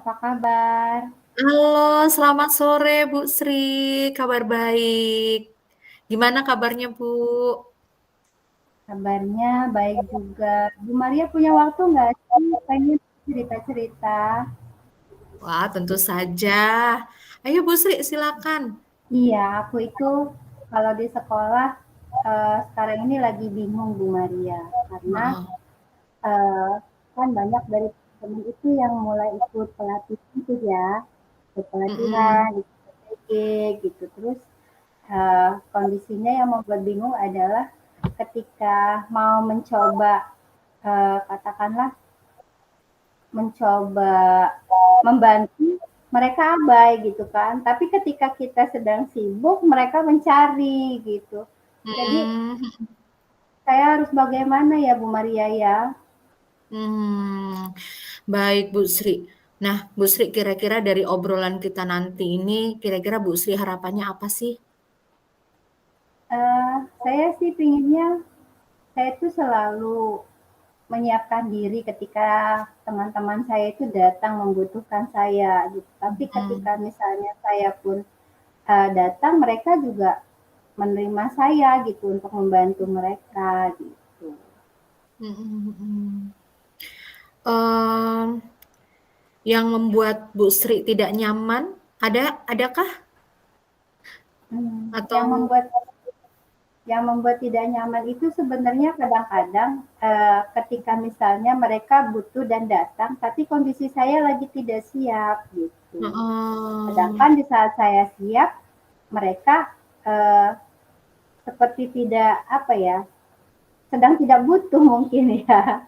apa kabar? Halo, selamat sore Bu Sri, kabar baik. Gimana kabarnya Bu? Kabarnya baik juga. Bu Maria punya waktu nggak sih? Pengen cerita-cerita. Wah, tentu saja. Ayo Bu Sri, silakan. Iya, aku itu kalau di sekolah sekarang ini lagi bingung Bu Maria. Karena Heeh. eh, kan banyak dari teman itu yang mulai ikut pelatihan itu ya. Ikut pelatihan, Mm-mm. ikut PPG gitu. Terus kondisinya yang membuat bingung adalah ketika mau mencoba katakanlah mencoba membantu, mereka abai gitu kan. Tapi ketika kita sedang sibuk, mereka mencari gitu. Jadi Mm. saya harus bagaimana ya Bu Maria ya? Hmm, baik Bu Sri. Nah, Bu Sri, kira-kira dari obrolan kita nanti ini, kira-kira Bu Sri harapannya apa sih? Saya sih pinginnya saya itu selalu menyiapkan diri ketika teman-teman saya itu datang membutuhkan saya gitu. Tapi ketika Mm. misalnya saya pun datang, mereka juga menerima saya gitu untuk membantu mereka gitu. Mm-mm. Em, yang membuat Bu Sri tidak nyaman, adakah? Yang Atau membuat tidak nyaman itu sebenarnya kadang-kadang ketika misalnya mereka butuh dan datang, tapi kondisi saya lagi tidak siap gitu. heeh. Sedangkan di saat saya siap, mereka eh, seperti tidak apa ya, sedang tidak butuh mungkin ya.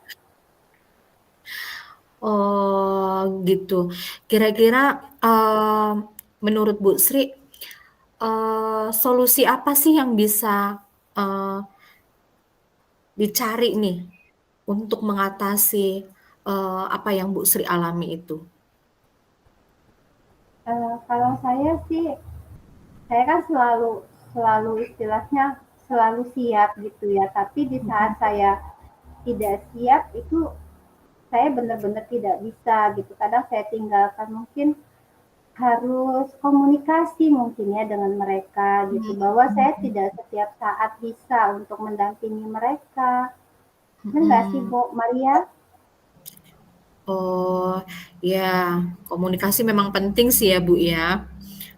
Oh, gitu. Kira-kira, menurut Bu Sri, solusi apa sih yang bisa, eee, dicari nih untuk mengatasi, apa yang Bu Sri alami itu? Kalau saya sih, saya kan selalu selalu istilahnya selalu siap gitu ya. Tapi di saat Mhm. saya tidak siap itu saya benar-benar tidak bisa gitu. Kadang saya tinggalkan mungkin harus komunikasi mungkin ya dengan mereka gitu bahwa saya Mhm. tidak setiap saat bisa untuk mendampingi mereka. Benar nggak sih Mhm. Bu Maria? Oh, ya, komunikasi memang penting sih ya, Bu, ya.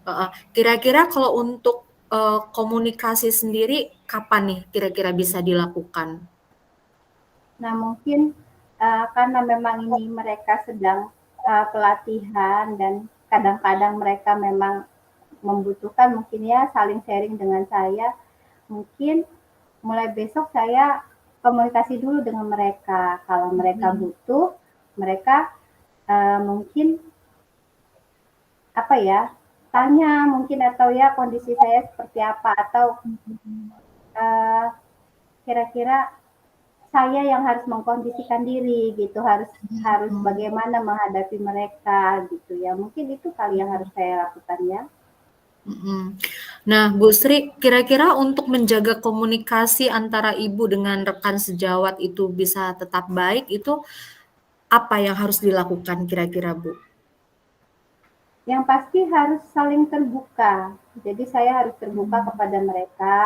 Heeh. Kira-kira kalau untuk, komunikasi sendiri kapan nih kira-kira bisa dilakukan? Nah mungkin karena memang ini mereka sedang pelatihan dan kadang-kadang mereka memang membutuhkan mungkin ya saling sharing dengan saya. Mungkin mulai besok saya komunikasi dulu dengan mereka. Kalau mereka Mhm. butuh, mereka mungkin apa ya, tanya mungkin atau ya kondisi saya seperti apa atau Mhm. eh, kira-kira saya yang harus mengkondisikan diri gitu, harus harus Mhm. bagaimana menghadapi mereka gitu ya. Mungkin itu kali yang harus saya lakukan ya. Mhm. Nah, Bu Sri, kira-kira untuk menjaga komunikasi antara ibu dengan rekan sejawat itu bisa tetap baik, itu apa yang harus dilakukan kira-kira, Bu? Yang pasti harus saling terbuka. Jadi saya harus terbuka Mhm. kepada mereka,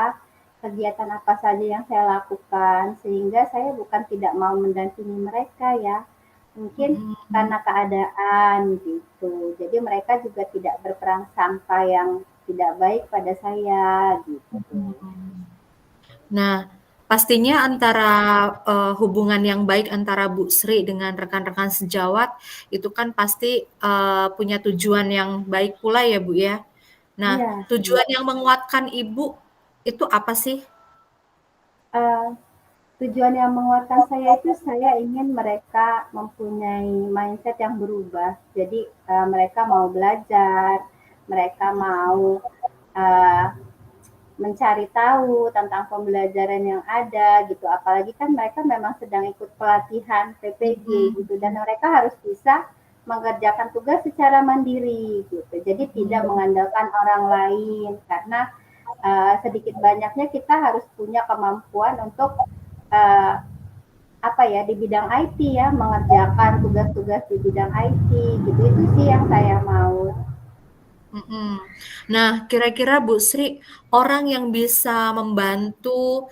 kegiatan apa saja yang saya lakukan, sehingga saya bukan tidak mau mendampingi mereka ya. Mungkin Mhm. karena keadaan gitu. Jadi mereka juga tidak berprasangka yang tidak baik pada saya gitu. Mhm. Nah, pastinya antara, hubungan yang baik antara Bu Sri dengan rekan-rekan sejawat, itu kan pasti, punya tujuan yang baik pula ya, Bu, ya. Nah, Iya, tujuan yang menguatkan Ibu itu apa sih? eee, tujuan yang menguatkan saya itu saya ingin mereka mempunyai mindset yang berubah. Jadi, mereka mau belajar, mereka mau, eee, mencari tahu tentang pembelajaran yang ada gitu. Apalagi kan mereka memang sedang ikut pelatihan PPG Mhm. gitu dan mereka harus bisa mengerjakan tugas secara mandiri gitu. Jadi tidak Mhm. mengandalkan orang lain karena sedikit banyaknya kita harus punya kemampuan untuk uh, apa ya, di bidang IT ya, mengerjakan tugas-tugas di bidang IT gitu. Itu sih yang saya mau. Mhm. Nah, kira-kira Bu Sri, orang yang bisa membantu,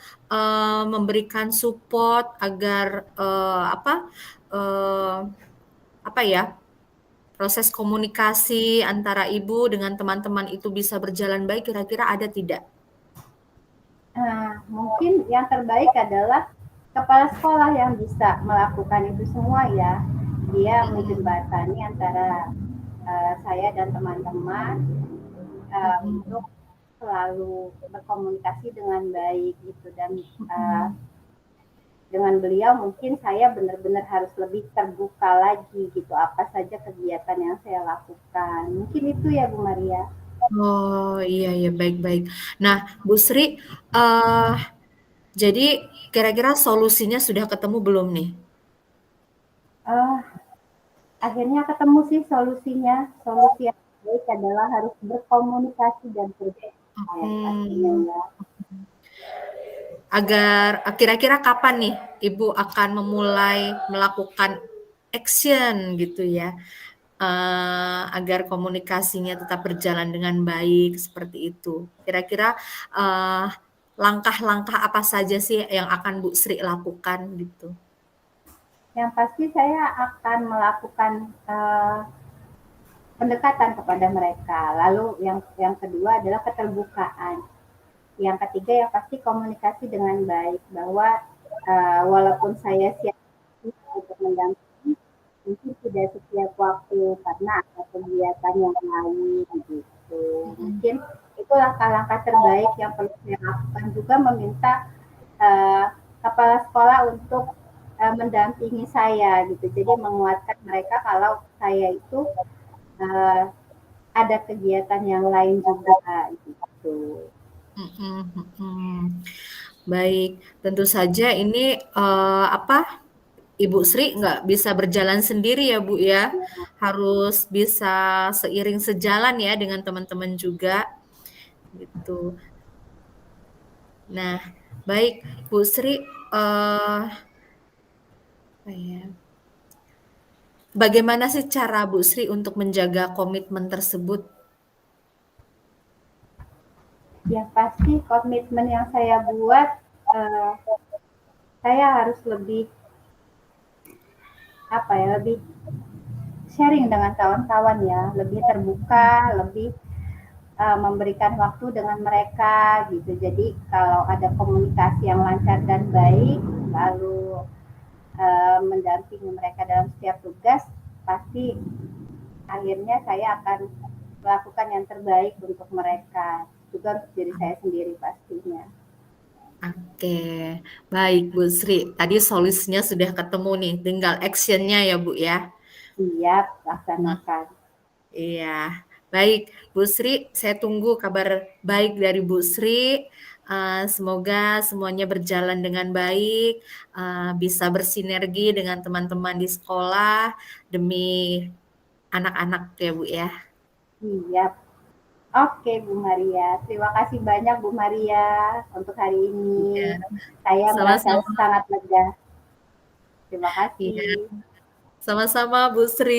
memberikan support agar, eee, apa ya, proses komunikasi antara Ibu dengan teman-teman itu bisa berjalan baik, kira-kira ada tidak? Nah, mungkin yang terbaik adalah kepala sekolah yang bisa melakukan itu semua ya. Dia Mhm, menjembatani antara saya dan teman-teman untuk mhm, selalu berkomunikasi dengan baik gitu, dan uh, mhm. dengan beliau mungkin saya benar-benar harus lebih terbuka lagi gitu, apa saja kegiatan yang saya lakukan. Mungkin itu ya Bu Maria. Oh, iya iya, baik baik. Nah, Bu Sri, eee, jadi kira-kira solusinya sudah ketemu belum nih? Uh, Akhirnya ketemu sih solusinya. Solusi yang baik adalah harus berkomunikasi dan terbuka yang pastinya Mhm. ya. Agar kira-kira kapan nih Ibu akan memulai melakukan action gitu ya, agar komunikasinya tetap berjalan dengan baik seperti itu. Kira-kira, eee, langkah-langkah apa saja sih yang akan Bu Sri lakukan gitu? Yang pasti saya akan melakukan pendekatan kepada mereka. Lalu yang kedua adalah keterbukaan. Yang ketiga yang pasti komunikasi dengan baik, bahwa walaupun saya siap untuk mendampingi, mungkin tidak setiap waktu karena ada kegiatan yang lain gitu. Mhm, Mungkin itu langkah-langkah terbaik yang perlu saya lakukan, juga meminta uh, kepala sekolah untuk mendampingi saya gitu. Jadi menguatkan mereka kalau saya itu uh, ada kegiatan yang lain juga gitu. mhm mhm. Baik, tentu saja ini, Ibu Sri nggak bisa berjalan sendiri ya, Bu, ya. Harus bisa seiring sejalan ya dengan teman-teman juga, gitu. Nah, baik Bu Sri, apa ya, bagaimana sih cara Bu Sri untuk menjaga komitmen tersebut? Ya pasti komitmen yang saya buat, uh, saya harus lebih apa ya, lebih sharing dengan kawan-kawan ya, lebih terbuka, lebih memberikan waktu dengan mereka gitu. Jadi kalau ada komunikasi yang lancar dan baik, lalu mendampingi mereka dalam setiap tugas, pasti akhirnya saya akan melakukan yang terbaik untuk mereka, juga untuk diri saya sendiri pastinya. Oke, baik Bu Sri, tadi solusinya sudah ketemu nih, tinggal action-nya ya, Bu, ya? Siap, Nah, laksanakan. iya. Baik, Bu Sri, saya tunggu kabar baik dari Bu Sri. Semoga semuanya berjalan dengan baik, bisa bersinergi dengan teman-teman di sekolah demi anak-anak ya, Bu, ya. Siap. Oke Bu Maria, terima kasih banyak Bu Maria untuk hari ini. Iya, Saya merasa sama-sama. sangat lega. Terima Iya, kasih. sama-sama Bu Sri.